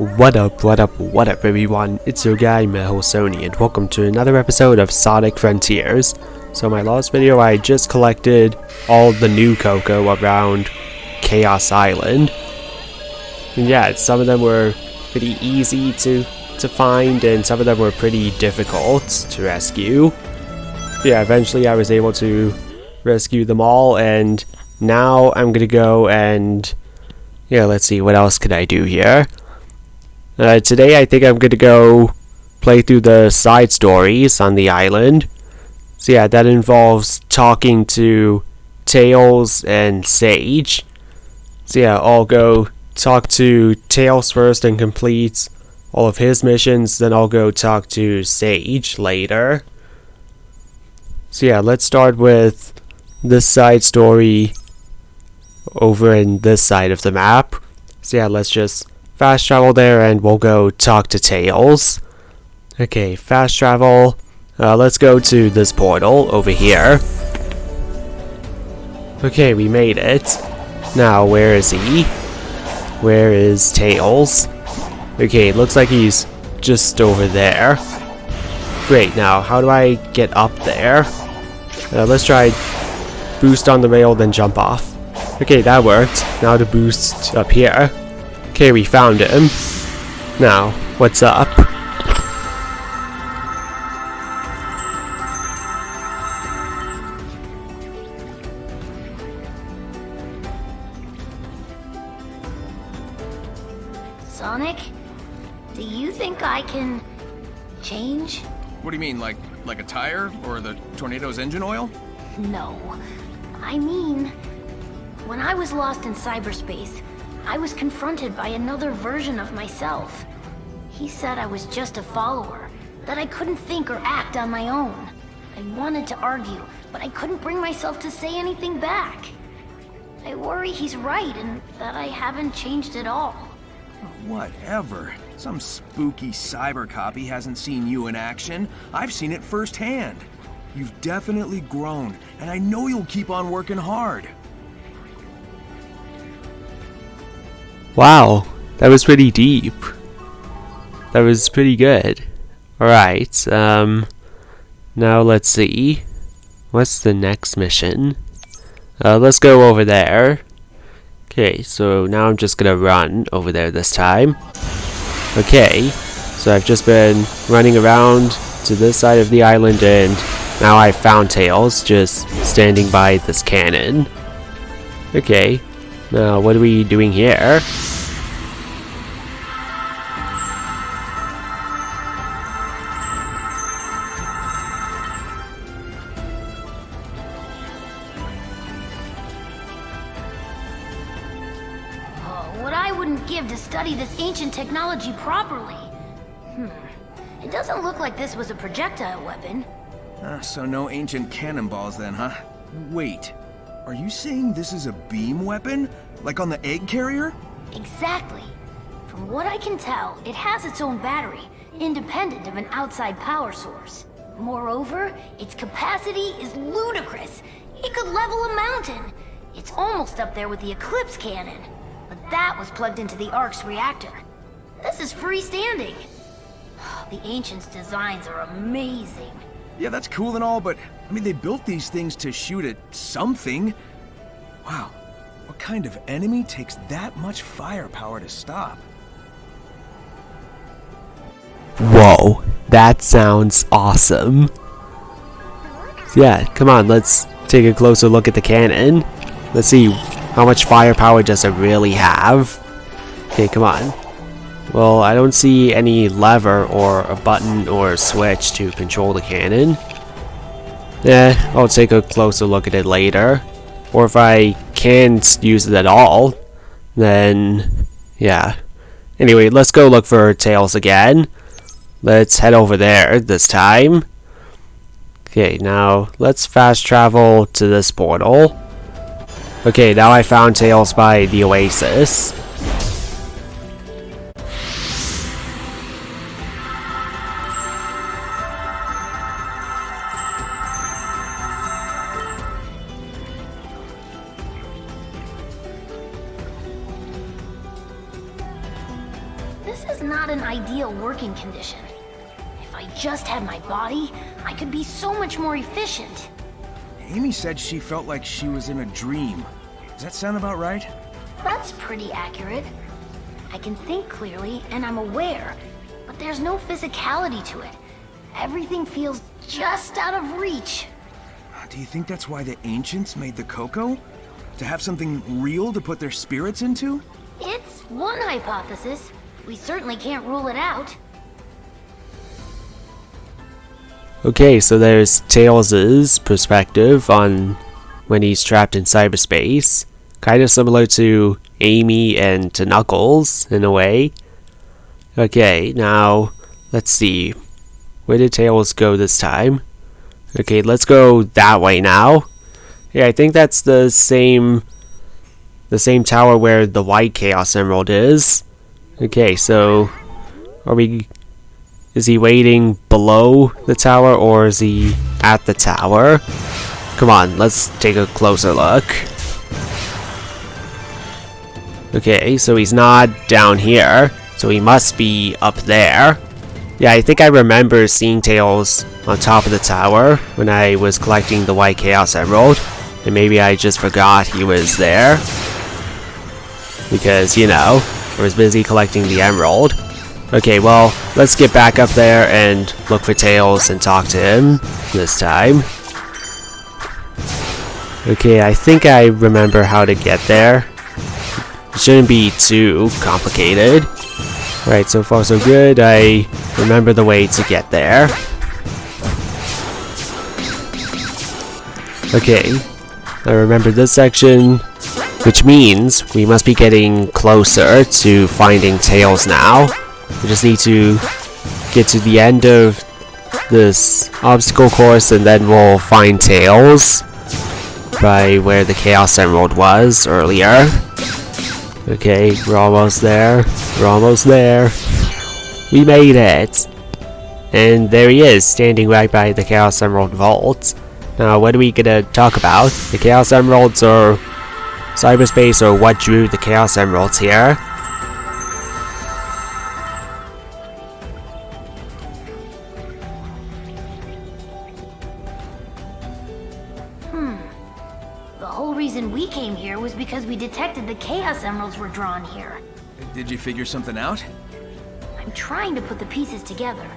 What up everyone, it's your guy Sony, and welcome to another episode of Sonic Frontiers. So my last video I just collected all the new Coco around Chaos Island. And yeah, some of them were pretty easy to find and some of them were pretty difficult to rescue. Yeah, eventually I was able to rescue them all, and now I'm gonna go and let's see, what else could I do here? Today I think I'm gonna go play through the side stories on the island. So yeah, that involves talking to Tails and Sage. So yeah, I'll go talk to Tails first and complete all of his missions, then I'll go talk to Sage later. So yeah, let's start with this side story over in this side of the map. So yeah, let's just fast travel there and we'll go talk to Tails. Okay, fast travel. Let's go to this portal over here. Okay, we made it. Now, where is he? Where is Tails? Okay, it looks like he's just over there. Great, now how do I get up there? Let's try boost on the rail, then jump off. Okay, that worked. Now to boost up here. Okay, we found him. Now, what's up? Sonic, do you think I can change? What do you mean, like a tire or the tornado's engine oil? No. I mean, when I was lost in cyberspace, I was confronted by another version of myself. He said I was just a follower, that I couldn't think or act on my own. I wanted to argue, but I couldn't bring myself to say anything back. I worry he's right and that I haven't changed at all. Whatever. Some spooky cyber copy hasn't seen you in action. I've seen it firsthand. You've definitely grown, and I know you'll keep on working hard. Wow, that was pretty deep. That was pretty good. Alright, now let's see. What's the next mission? Let's go over there. Okay, so now I'm just gonna run over there this time. Okay, so I've just been running around to this side of the island and now I found Tails just standing by this cannon. Okay, now what are we doing here? What I wouldn't give to study this ancient technology properly. It doesn't look like this was a projectile weapon. So no ancient cannonballs then, huh? Wait, are you saying this is a beam weapon? Like on the egg carrier? Exactly. From what I can tell, it has its own battery, independent of an outside power source. Moreover, its capacity is ludicrous. It could level a mountain. It's almost up there with the Eclipse cannon. But that was plugged into the Ark's reactor. This is freestanding. The Ancients' designs are amazing. Yeah, that's cool and all, but I mean, they built these things to shoot at something. Wow, what kind of enemy takes that much firepower to stop? Whoa, that sounds awesome. Yeah, come on, let's take a closer look at the cannon. Let's see, how much firepower does it really have? Okay, come on. Well, I don't see any lever or a button or a switch to control the cannon. I'll take a closer look at it later. Or if I can't use it at all, then yeah. Anyway, let's go look for Tails again. Let's head over there this time. Okay, now let's fast travel to this portal. Okay, now I found Tails by the Oasis. is not an ideal working condition. If I just had my body, I could be so much more efficient. Amy said she felt like she was in a dream. Does that sound about right? That's pretty accurate. I can think clearly, and I'm aware, but there's no physicality to it. Everything feels just out of reach. Do you think that's why the ancients made the cocoa? To have something real to put their spirits into? It's one hypothesis. We certainly can't rule it out. Okay, so there's Tails' perspective on when he's trapped in cyberspace. Kind of similar to Amy and to Knuckles, in a way. Okay, now, let's see. Where did Tails go this time? Okay, let's go that way now. Yeah, I think that's the same tower where the white Chaos Emerald is. Okay, so is he waiting below the tower or is he at the tower? Come on, let's take a closer look. Okay, so he's not down here, so he must be up there. Yeah, I think I remember seeing Tails on top of the tower when I was collecting the white Chaos Emerald. And maybe I just forgot he was there. Because, you know, I was busy collecting the emerald. Okay, well, let's get back up there and look for Tails and talk to him this time. Okay, I think I remember how to get there. It shouldn't be too complicated. Right, so far so good. I remember the way to get there. Okay, I remember this section, which means we must be getting closer to finding Tails now. We just need to get to the end of this obstacle course and then we'll find Tails by where the Chaos Emerald was earlier. Okay, we're almost there. We're almost there. We made it. And there he is, standing right by the Chaos Emerald Vault. Now, what are we gonna talk about? The Chaos Emeralds or cyberspace or what drew the Chaos Emeralds here? The whole reason we came here was because we detected the Chaos Emeralds were drawn here. Did you figure something out? I'm trying to put the pieces together.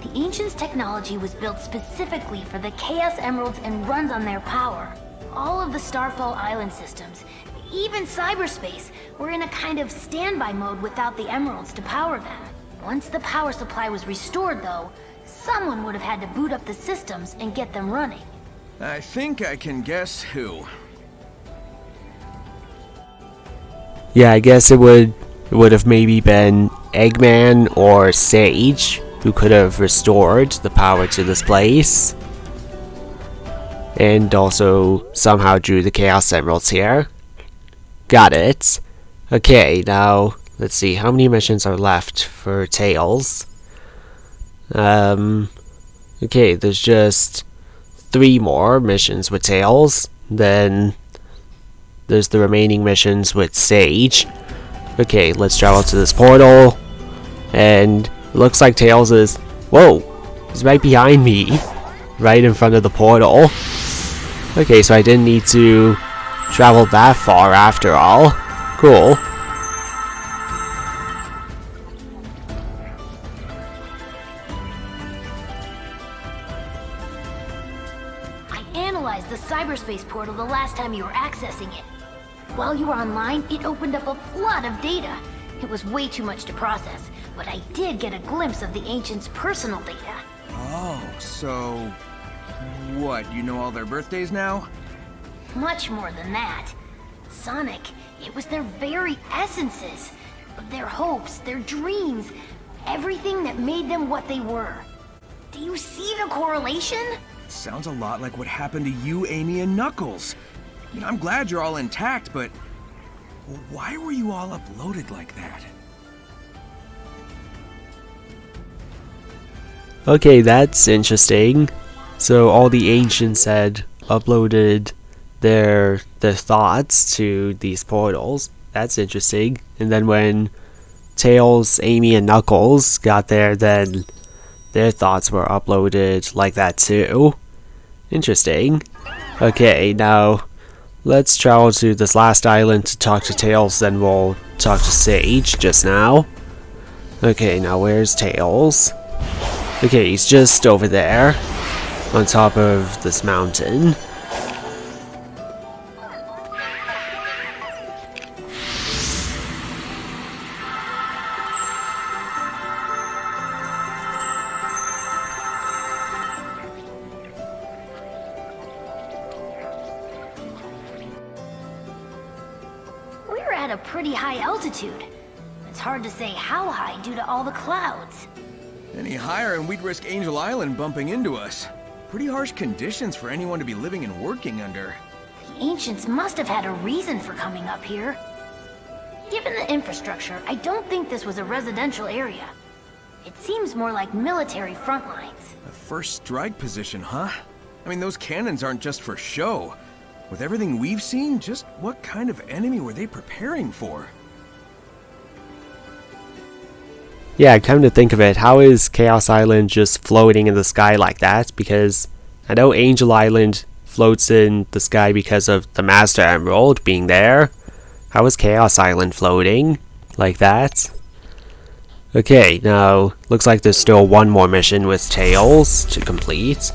The Ancients' technology was built specifically for the Chaos Emeralds and runs on their power. All of the Starfall Island systems, even cyberspace, were in a kind of standby mode without the Emeralds to power them. Once the power supply was restored, though, someone would have had to boot up the systems and get them running. I think I can guess who. Yeah, I guess it would have maybe been Eggman or Sage who could have restored the power to this place. And also somehow drew the Chaos Emeralds here. Got it. Okay, now let's see, how many missions are left for Tails? Okay, there's just 3 more missions with Tails. Then there's the remaining missions with Sage. Okay, let's travel to this portal. And it looks like Tails is... Whoa! He's right behind me. Right in front of the portal. Okay, so I didn't need to travel that far after all. Cool. I analyzed the cyberspace portal the last time you were accessing it. While you were online, it opened up a flood of data. It was way too much to process, but I did get a glimpse of the Ancients' personal data. Oh, so... what, you know all their birthdays now? Much more than that. Sonic, it was their very essences. Their hopes, their dreams, everything that made them what they were. Do you see the correlation? Sounds a lot like what happened to you, Amy, and Knuckles. You know, I'm glad you're all intact, but... why were you all uploaded like that? Okay, that's interesting. So all the Ancients had uploaded their thoughts to these portals. That's interesting. And then when Tails, Amy, and Knuckles got there, then their thoughts were uploaded like that too. Interesting. Okay, now let's travel to this last island to talk to Tails, then we'll talk to Sage just now. Okay, now where's Tails? Okay, he's just over there, on top of this mountain. We're at a pretty high altitude. It's hard to say how high due to all the clouds. Any higher and we'd risk Angel Island bumping into us. Pretty harsh conditions for anyone to be living and working under. The ancients must have had a reason for coming up here. Given the infrastructure, I don't think this was a residential area. It seems more like military front lines. A first strike position, huh? I mean, those cannons aren't just for show. With everything we've seen, just what kind of enemy were they preparing for? Yeah, come to think of it, how is Chaos Island just floating in the sky like that? Because I know Angel Island floats in the sky because of the Master Emerald being there. How is Chaos Island floating like that? Okay, now looks like there's still one more mission with Tails to complete.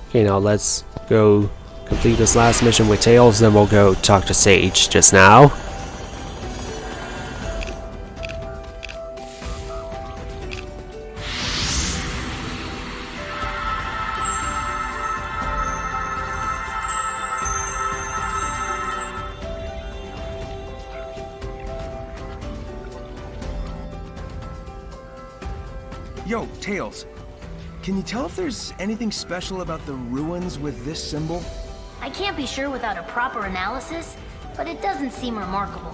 Okay, now let's go complete this last mission with Tails, then we'll go talk to Sage just now. Yo, Tails. Can you tell if there's anything special about the ruins with this symbol? I can't be sure without a proper analysis, but it doesn't seem remarkable.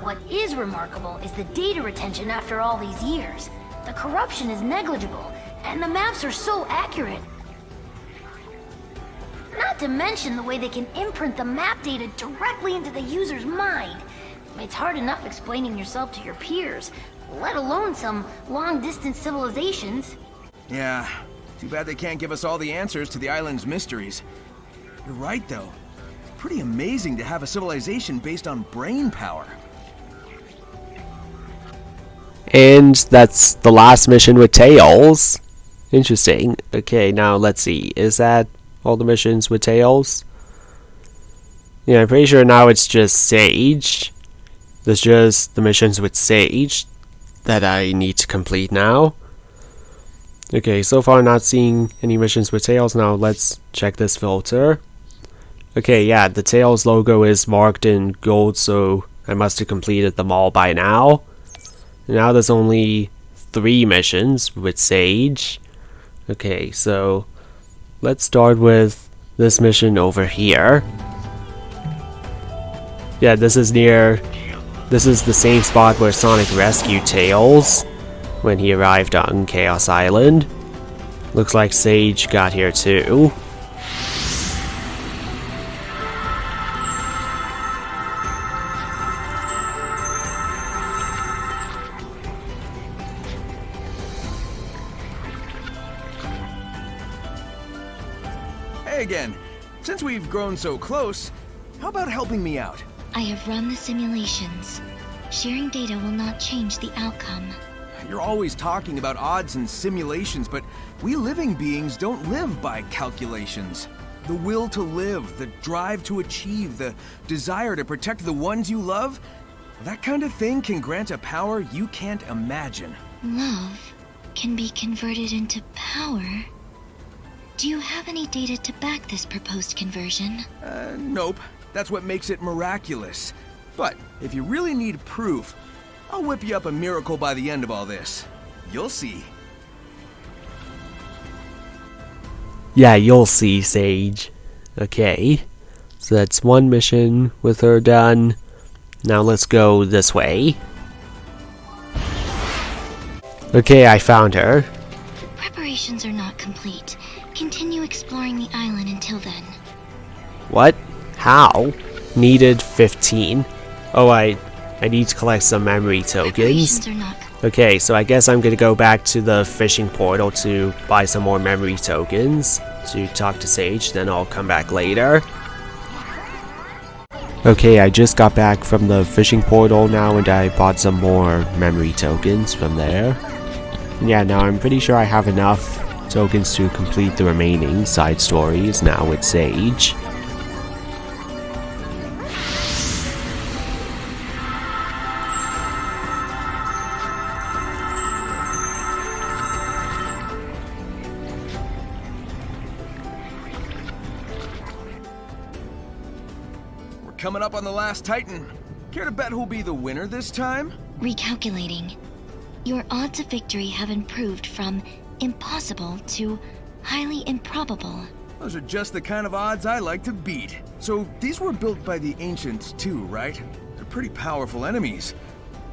What is remarkable is the data retention after all these years. The corruption is negligible, and the maps are so accurate. Not to mention the way they can imprint the map data directly into the user's mind. It's hard enough explaining yourself to your peers, let alone some long-distance civilizations. Yeah, too bad they can't give us all the answers to the island's mysteries. You're right, though. It's pretty amazing to have a civilization based on brain power. And that's the last mission with Tails. Interesting. Okay, now let's see. Is that all the missions with Tails? Yeah, I'm pretty sure now it's just Sage. There's just the missions with Sage that I need to complete now. Okay, so far not seeing any missions with Tails. Now let's check this filter. Okay, yeah, the Tails logo is marked in gold, so I must have completed them all by now. Now there's only 3 missions with Sage. Okay, so let's start with this mission over here. Yeah, this is the same spot where Sonic rescued Tails when he arrived on Chaos Island. Looks like Sage got here too. Hey again. Since we've grown so close, how about helping me out? I have run the simulations. Sharing data will not change the outcome. You're always talking about odds and simulations, but we living beings don't live by calculations. The will to live, the drive to achieve, the desire to protect the ones you love, that kind of thing can grant a power you can't imagine. Love can be converted into power. Do you have any data to back this proposed conversion? Nope. That's what makes it miraculous. But if you really need proof, I'll whip you up a miracle by the end of all this. You'll see. Yeah, you'll see, Sage. Okay, so that's one mission with her done. Now let's go this way. Okay, I found her. Preparations are not complete. Continue exploring the island until then. What? How? Needed 15. Oh, I need to collect some memory tokens. Preparations are not Okay, so I guess I'm gonna go back to the fishing portal to buy some more memory tokens to talk to Sage, then I'll come back later. Okay, I just got back from the fishing portal now and I bought some more memory tokens from there. And yeah, now I'm pretty sure I have enough tokens to complete the remaining side stories now with Sage. Coming up on the last Titan. Care to bet who'll be the winner this time? Recalculating. Your odds of victory have improved from impossible to highly improbable. Those are just the kind of odds I like to beat. So these were built by the Ancients too, right? They're pretty powerful enemies.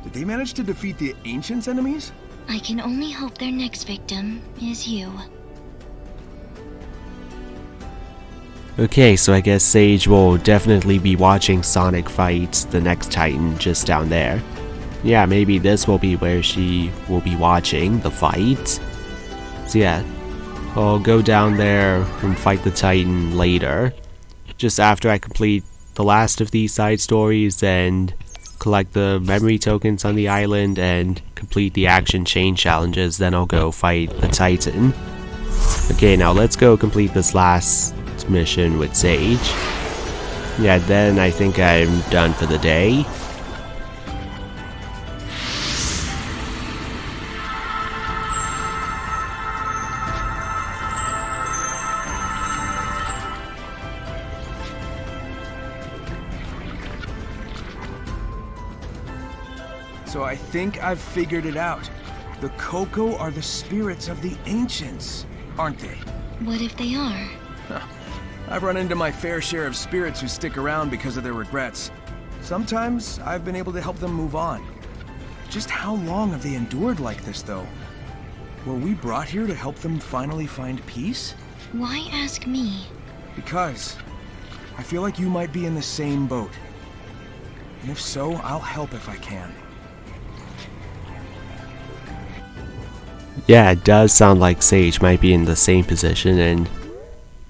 Did they manage to defeat the Ancients' enemies? I can only hope their next victim is you. Okay, so I guess Sage will definitely be watching Sonic fight the next Titan just down there. Yeah, maybe this will be where she will be watching the fight. So yeah, I'll go down there and fight the Titan later. Just after I complete the last of these side stories and collect the memory tokens on the island and complete the action chain challenges, then I'll go fight the Titan. Okay, now let's go complete this last mission with Sage. Yeah, then I think I'm done for the day. So I think I've figured it out. The Coco are the spirits of the Ancients, aren't they? What if they are? I've run into my fair share of spirits who stick around because of their regrets. Sometimes I've been able to help them move on. Just how long have they endured like this, though? Were we brought here to help them finally find peace? Why ask me? Because I feel like you might be in the same boat. And if so, I'll help if I can. Yeah, it does sound like Sage might be in the same position, and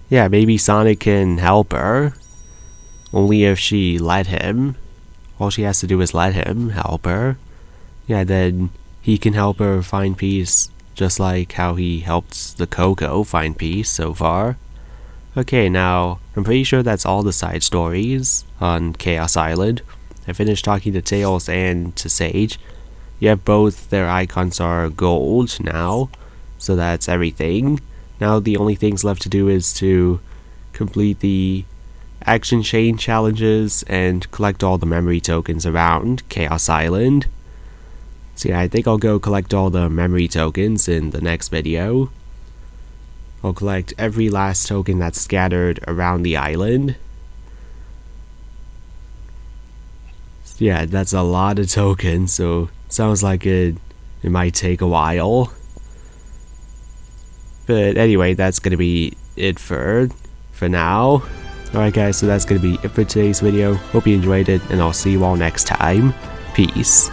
yeah, maybe Sonic can help her. Only if she let him. All she has to do is let him help her. Yeah, then he can help her find peace, just like how he helped the Coco find peace so far. Okay, now, I'm pretty sure that's all the side stories on Chaos Island. I finished talking to Tails and to Sage. Yeah, both their icons are gold now, so that's everything. Now the only things left to do is to complete the action chain challenges and collect all the memory tokens around Chaos Island. So yeah, I think I'll go collect all the memory tokens in the next video. I'll collect every last token that's scattered around the island. So yeah, that's a lot of tokens, so sounds like it might take a while. But anyway, that's gonna be it for now. Alright guys, so that's gonna be it for today's video. Hope you enjoyed it, and I'll see you all next time. Peace.